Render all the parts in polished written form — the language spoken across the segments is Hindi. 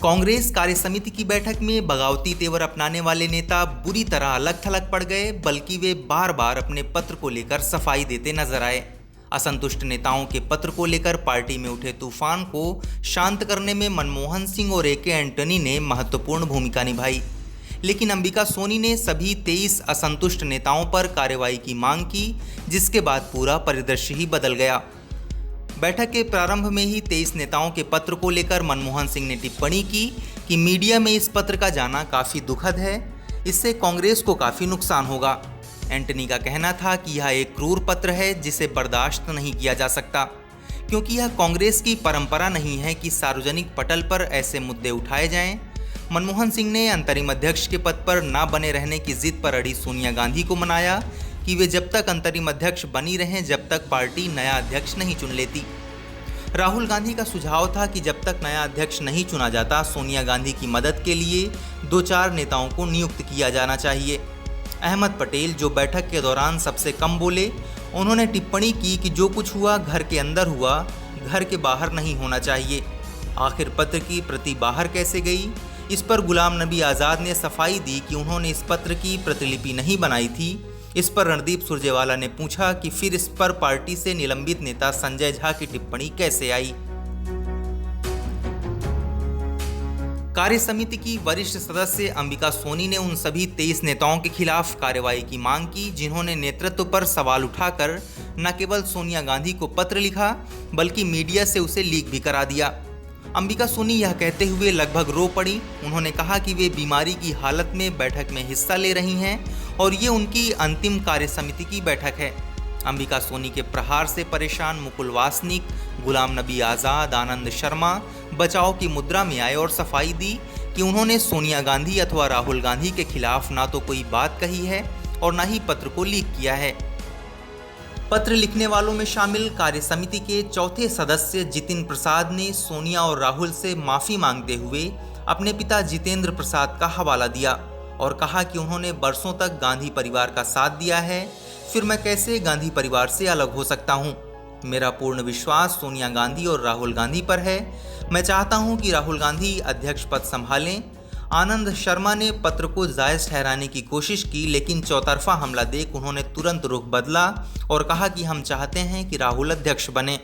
कांग्रेस कार्यसमिति की बैठक में बगावती तेवर अपनाने वाले नेता बुरी तरह अलग थलग पड़ गए, बल्कि वे बार बार अपने पत्र को लेकर सफाई देते नजर आए। असंतुष्ट नेताओं के पत्र को लेकर पार्टी में उठे तूफान को शांत करने में मनमोहन सिंह और ए.के. एंटनी ने महत्वपूर्ण भूमिका निभाई, लेकिन अंबिका सोनी ने सभी 23 असंतुष्ट नेताओं पर कार्रवाई की मांग की, जिसके बाद पूरा परिदृश्य ही बदल गया। बैठक के प्रारंभ में ही 23 नेताओं के पत्र को लेकर मनमोहन सिंह ने टिप्पणी की कि मीडिया में इस पत्र का जाना काफ़ी दुखद है, इससे कांग्रेस को काफ़ी नुकसान होगा। एंटनी का कहना था कि यह एक क्रूर पत्र है जिसे बर्दाश्त नहीं किया जा सकता, क्योंकि यह कांग्रेस की परंपरा नहीं है कि सार्वजनिक पटल पर ऐसे मुद्दे उठाए जाएं। मनमोहन सिंह ने अंतरिम अध्यक्ष के पद पर न बने रहने की जिद पर अड़ी सोनिया गांधी को मनाया कि वे जब तक अंतरिम अध्यक्ष बनी रहें जब तक पार्टी नया अध्यक्ष नहीं चुन लेती। राहुल गांधी का सुझाव था कि जब तक नया अध्यक्ष नहीं चुना जाता, सोनिया गांधी की मदद के लिए 2-4 नेताओं को नियुक्त किया जाना चाहिए। अहमद पटेल, जो बैठक के दौरान सबसे कम बोले, उन्होंने टिप्पणी की कि जो कुछ हुआ घर के अंदर हुआ, घर के बाहर नहीं होना चाहिए। आखिर पत्र की प्रति बाहर कैसे गई, इस पर गुलाम नबी आज़ाद ने सफाई दी कि उन्होंने इस पत्र की प्रतिलिपि नहीं बनाई थी। इस पर रणदीप सुरजेवाला ने पूछा कि फिर इस पर पार्टी से निलंबित नेता संजय झा की टिप्पणी कैसे आई। कार्य समिति की वरिष्ठ सदस्य अंबिका सोनी ने उन सभी 23 नेताओं के खिलाफ कार्रवाई की मांग की जिन्होंने नेतृत्व पर सवाल उठाकर न केवल सोनिया गांधी को पत्र लिखा, बल्कि मीडिया से उसे लीक भी करा दिया। अंबिका सोनी यह कहते हुए लगभग रो पड़ी। उन्होंने कहा कि वे बीमारी की हालत में बैठक में हिस्सा ले रही हैं और ये उनकी अंतिम कार्य समिति की बैठक है। अंबिका सोनी के प्रहार से परेशान मुकुल वासनिक, गुलाम नबी आज़ाद, आनंद शर्मा बचाव की मुद्रा में आए और सफाई दी कि उन्होंने सोनिया गांधी अथवा राहुल गांधी के खिलाफ ना तो कोई बात कही है और न ही पत्र को लीक किया है। पत्र लिखने वालों में शामिल कार्य समिति के चौथे सदस्य जितिन प्रसाद ने सोनिया और राहुल से माफ़ी मांगते हुए अपने पिता जितेंद्र प्रसाद का हवाला दिया और कहा कि उन्होंने बरसों तक गांधी परिवार का साथ दिया है, फिर मैं कैसे गांधी परिवार से अलग हो सकता हूं। मेरा पूर्ण विश्वास सोनिया गांधी और राहुल गांधी पर है। मैं चाहता हूं कि राहुल गांधी अध्यक्ष पद संभालें। आनंद शर्मा ने पत्र को जायज़ ठहराने की कोशिश की, लेकिन चौतरफा हमला देख उन्होंने तुरंत रुख बदला और कहा कि हम चाहते हैं कि राहुल अध्यक्ष बने।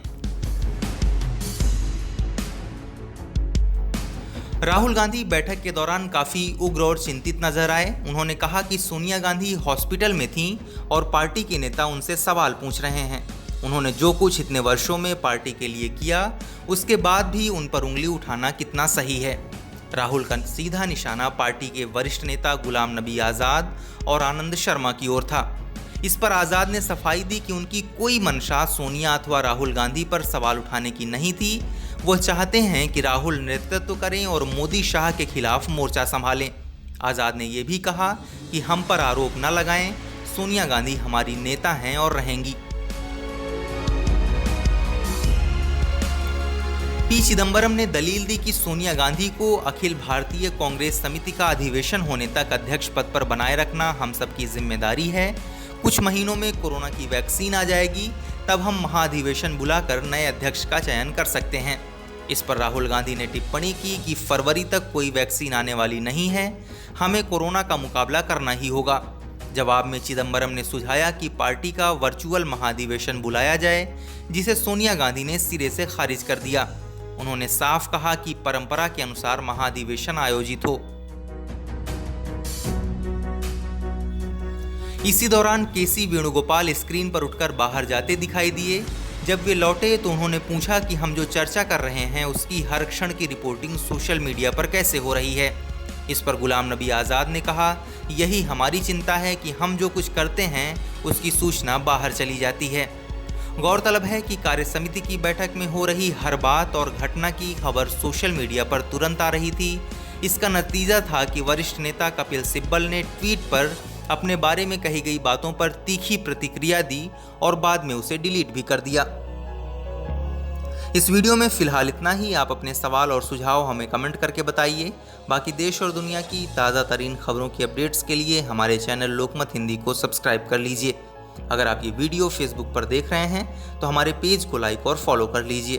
राहुल गांधी बैठक के दौरान काफ़ी उग्र और चिंतित नजर आए। उन्होंने कहा कि सोनिया गांधी हॉस्पिटल में थीं और पार्टी के नेता उनसे सवाल पूछ रहे हैं। उन्होंने जो कुछ इतने वर्षों में पार्टी के लिए किया, उसके बाद भी उन पर उंगली उठाना कितना सही है। राहुल का सीधा निशाना पार्टी के वरिष्ठ नेता गुलाम नबी आज़ाद और आनंद शर्मा की ओर था। इस पर आज़ाद ने सफाई दी कि उनकी कोई मंशा सोनिया अथवा राहुल गांधी पर सवाल उठाने की नहीं थी। वह चाहते हैं कि राहुल नेतृत्व करें और मोदी शाह के खिलाफ मोर्चा संभालें। आज़ाद ने यह भी कहा कि हम पर आरोप न लगाएं, सोनिया गांधी हमारी नेता हैं और रहेंगी। पी चिदम्बरम ने दलील दी कि सोनिया गांधी को अखिल भारतीय कांग्रेस समिति का अधिवेशन होने तक अध्यक्ष पद पर बनाए रखना हम सबकी जिम्मेदारी है। कुछ महीनों में कोरोना की वैक्सीन आ जाएगी, तब हम महाधिवेशन बुलाकर नए अध्यक्ष का चयन कर सकते हैं। इस पर राहुल गांधी ने टिप्पणी की कि फरवरी तक कोई वैक्सीन आने वाली नहीं है, हमें कोरोना का मुकाबला करना ही होगा। जवाब में चिदम्बरम ने सुझाया कि पार्टी का वर्चुअल महाधिवेशन बुलाया जाए, जिसे सोनिया गांधी ने सिरे से खारिज कर दिया। उन्होंने साफ कहा कि परंपरा के अनुसार महाधिवेशन आयोजित हो। इसी दौरान केसी वेणुगोपाल स्क्रीन पर उठकर बाहर जाते दिखाई दिए। जब वे लौटे तो उन्होंने पूछा कि हम जो चर्चा कर रहे हैं उसकी हर क्षण की रिपोर्टिंग सोशल मीडिया पर कैसे हो रही है। इस पर गुलाम नबी आज़ाद ने कहा, यही हमारी चिंता है कि हम जो कुछ करते हैं उसकी सूचना बाहर चली जाती है। गौरतलब है कि कार्य समिति की बैठक में हो रही हर बात और घटना की खबर सोशल मीडिया पर तुरंत आ रही थी। इसका नतीजा था कि वरिष्ठ नेता कपिल सिब्बल ने ट्वीट पर अपने बारे में कही गई बातों पर तीखी प्रतिक्रिया दी और बाद में उसे डिलीट भी कर दिया। इस वीडियो में फिलहाल इतना ही। आप अपने सवाल और सुझाव हमें कमेंट करके बताइए। बाकी देश और दुनिया की ताज़ा तरीन खबरों की अपडेट्स के लिए हमारे चैनल लोकमत हिंदी को सब्सक्राइब कर लीजिए। अगर आप ये वीडियो फेसबुक पर देख रहे हैं तो हमारे पेज को लाइक और फॉलो कर लीजिए।